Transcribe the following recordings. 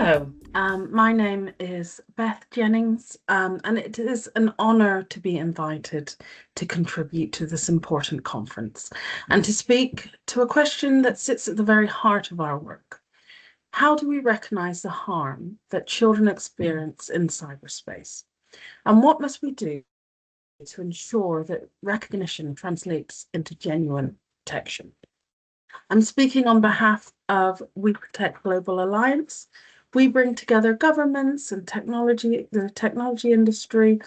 Hello, my name is Beth Jennings, and it is an honour to be invited to contribute to this important conference and to speak to a question that sits at the very heart of our work. How do we recognise the harm that children experience in cyberspace? And what must we do to ensure that recognition translates into genuine protection? I'm speaking on behalf of WeProtect Global Alliance. We bring together governments and the technology industry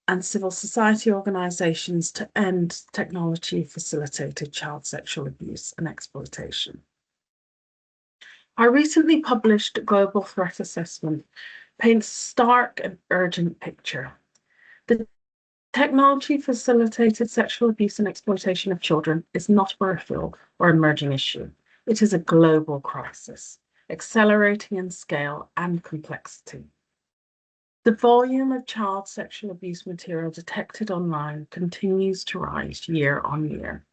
and civil society organisations to end technology-facilitated child sexual abuse and exploitation. Our recently published Global Threat Assessment paints a stark and urgent picture. The technology-facilitated sexual abuse and exploitation of children is not a peripheral or emerging issue. It is a global crisis, accelerating in scale and complexity. The volume of child sexual abuse material detected online continues to rise year on year.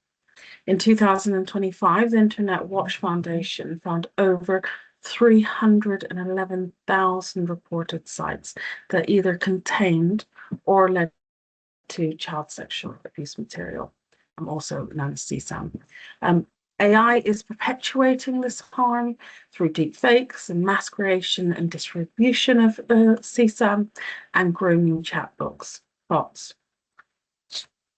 In 2025, the Internet Watch Foundation found over 311,000 reported sites that either contained or led to child sexual abuse material, also known as CSAM. AI is perpetuating this harm through deepfakes and mass creation and distribution of CSAM and grooming chat bots.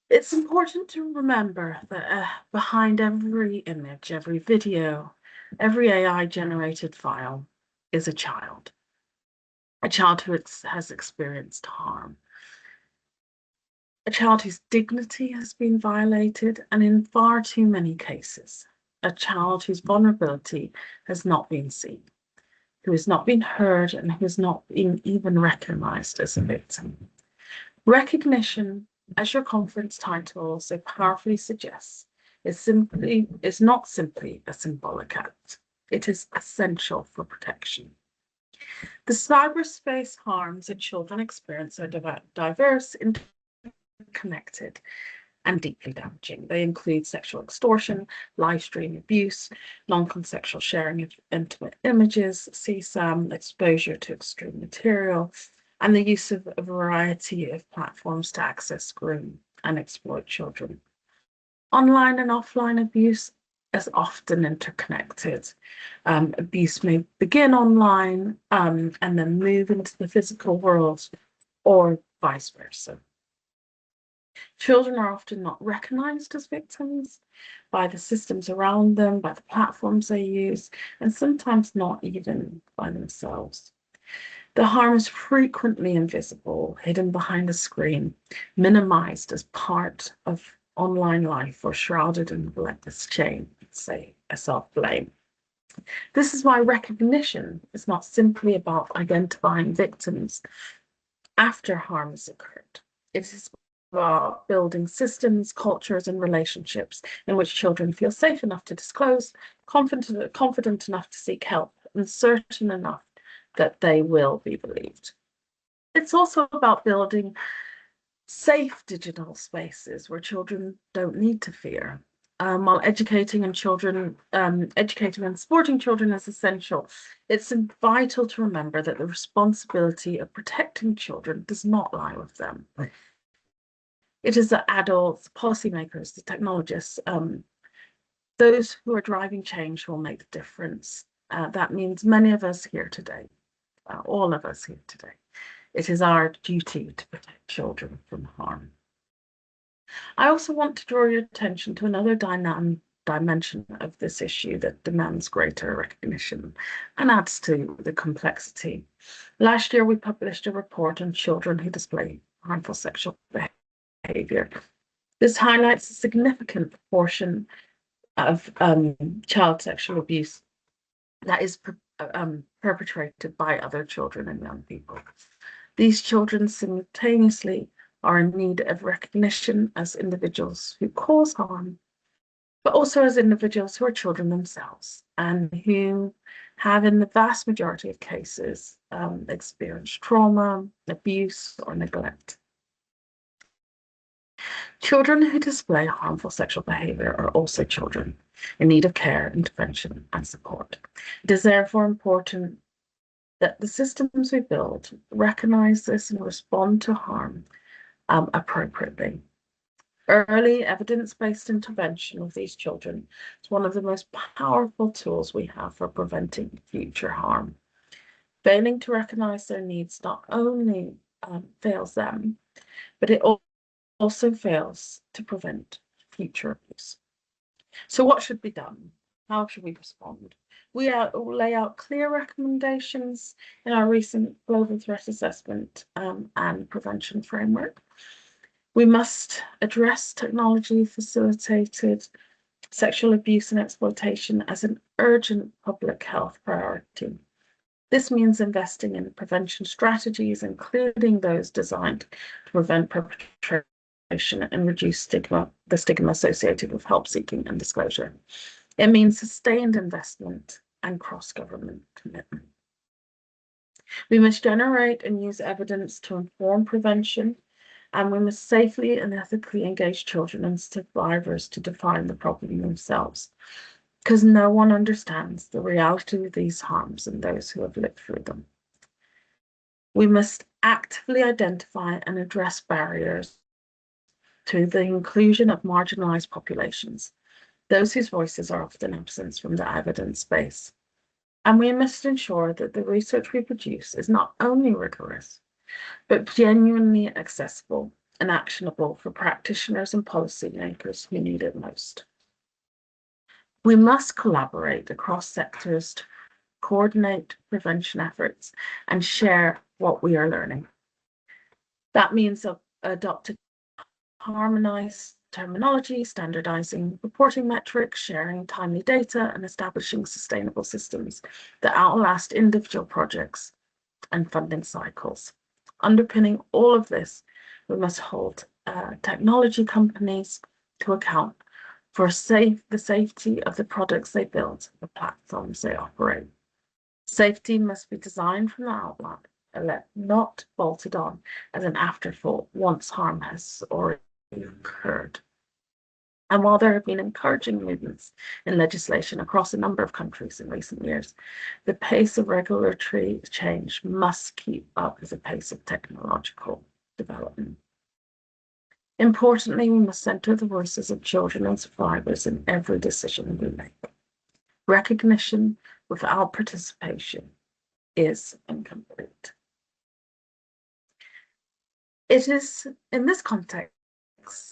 It's important to remember that behind every image, every video, every AI-generated file is a child who has experienced harm. A child whose dignity has been violated, and in far too many cases, a child whose vulnerability has not been seen, who has not been heard, and who has not been even recognised as a victim. Recognition, as your conference title so powerfully suggests, is not simply a symbolic act. It is essential for protection. The cyberspace harms that children experience are diverse, connected and deeply damaging. They include sexual extortion, live stream abuse, non-consensual sharing of intimate images, CSAM, exposure to extreme material, and the use of a variety of platforms to access, groom, and exploit children. Online and offline abuse is often interconnected. Abuse may begin online and then move into the physical world, or vice versa. Children are often not recognized as victims by the systems around them, by the platforms they use, and sometimes not even by themselves. The harm is frequently invisible, hidden behind a screen, minimized as part of online life, or shrouded in relentless shame, say, a self-blame. This is why recognition is not simply about identifying victims after harm has occurred. It is about building systems, cultures, and relationships in which children feel safe enough to disclose, confident enough to seek help, and certain enough that they will be believed. It's also about building safe digital spaces where children don't need to fear. While educating and supporting children is essential, it's vital to remember that the responsibility of protecting children does not lie with them. It is the adults, policymakers, the technologists, those who are driving change who will make the difference. That means many of us here today, all of us here today. It is our duty to protect children from harm. I also want to draw your attention to another dimension of this issue that demands greater recognition and adds to the complexity. Last year, we published a report on children who display harmful sexual behavior. This highlights a significant proportion of child sexual abuse that is perpetrated by other children and young people. These children simultaneously are in need of recognition as individuals who cause harm, but also as individuals who are children themselves and who have, in the vast majority of cases, experienced trauma, abuse, or neglect. Children who display harmful sexual behavior are also children in need of care, intervention, and support. It is therefore important that the systems we build recognize this and respond to harm appropriately. Early evidence-based intervention of these children is one of the most powerful tools we have for preventing future harm. Failing to recognize their needs not only fails them, but it also fails to prevent future abuse. So what should be done? How should we respond? We lay out clear recommendations in our recent Global Threat Assessment and Prevention Framework. We must address technology-facilitated sexual abuse and exploitation as an urgent public health priority. This means investing in prevention strategies, including those designed to prevent perpetration and reduce the stigma associated with help seeking and disclosure. It means sustained investment and cross-government commitment. We must generate and use evidence to inform prevention, and we must safely and ethically engage children and survivors to define the problem themselves, because no one understands the reality of these harms and those who have lived through them. We must actively identify and address barriers to the inclusion of marginalized populations, those whose voices are often absent from the evidence base. And we must ensure that the research we produce is not only rigorous, but genuinely accessible and actionable for practitioners and policymakers who need it most. We must collaborate across sectors to coordinate prevention efforts and share what we are learning. That means adopting harmonized terminology, standardizing reporting metrics, sharing timely data, and establishing sustainable systems that outlast individual projects and funding cycles. Underpinning all of this, we must hold technology companies to account for the safety of the products they build, the platforms they operate. Safety must be designed from the outset, not bolted on as an afterthought once harm has already occurred. And while there have been encouraging movements in legislation across a number of countries in recent years, the pace of regulatory change must keep up with the pace of technological development. Importantly, we must center the voices of children and survivors in every decision we make. Recognition without participation is incomplete. It is in this context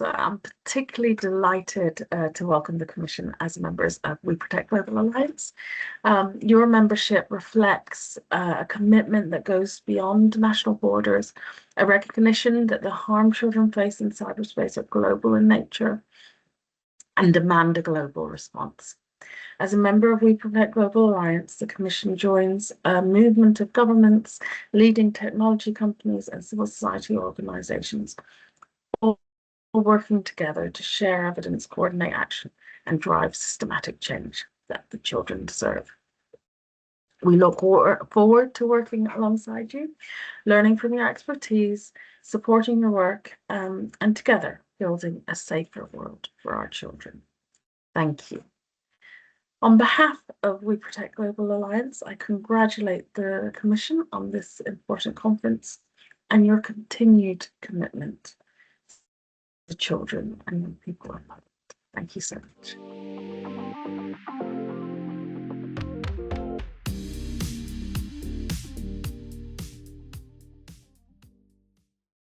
I'm particularly delighted to welcome the Commission as members of WeProtect Global Alliance. Your membership reflects a commitment that goes beyond national borders, a recognition that the harm children face in cyberspace are global in nature and demand a global response. As a member of WeProtect Global Alliance, the Commission joins a movement of governments, leading technology companies, and civil society organizations, all working together to share evidence, coordinate action, and drive systematic change that the children deserve. We look forward to working alongside you, learning from your expertise, supporting your work, and together building a safer world for our children. Thank you. On behalf of WeProtect Global Alliance, I congratulate the Commission on this important conference and your continued commitment to children and young people. Thank you so much.